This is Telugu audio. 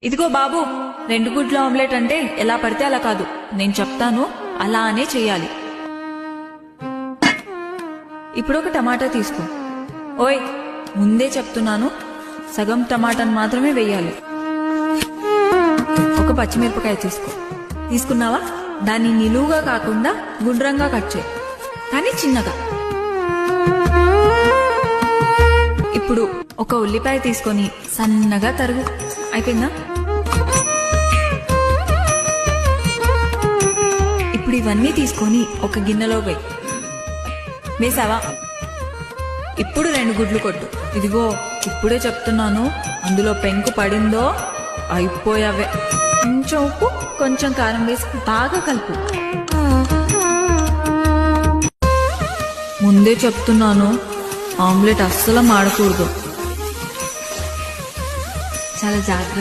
ఇదిగో బాబు, 2 గుడ్ల ఆమ్లెట్ అంటే ఎలా పడితే అలా కాదు. నేను చెప్తాను అలానే చెయ్యాలి. ఇప్పుడు ఒక టమాటా తీసుకో. ఓయ్, ముందే చెప్తున్నాను, సగం టమాటాను మాత్రమే వేయాలి. ఒక పచ్చిమిరపకాయ తీసుకో. తీసుకున్నావా? దాన్ని నిలువుగా కాకుండా గుండ్రంగా కట్ చేయి, కానీ చిన్నగా. ఇప్పుడు ఒక ఉల్లిపాయ తీసుకొని సన్నగా తరుగు. అయిపోయిందా? ఇప్పుడు ఇవన్నీ తీసుకొని ఒక గిన్నెలో వేయి. వేసావా? ఇప్పుడు 2 గుడ్లు కొట్టు. ఇదిగో, ఇప్పుడే చెప్తున్నాను, అందులో పెంకు పడిందో అయిపోయావే. కొంచెం ఉప్పు, కొంచెం కారం వేసి బాగా కలుపు. ముందే చెప్తున్నాను, ఆమ్లెట్ అస్సలు మాడకూడదు. చాలా జాగ్రత్త.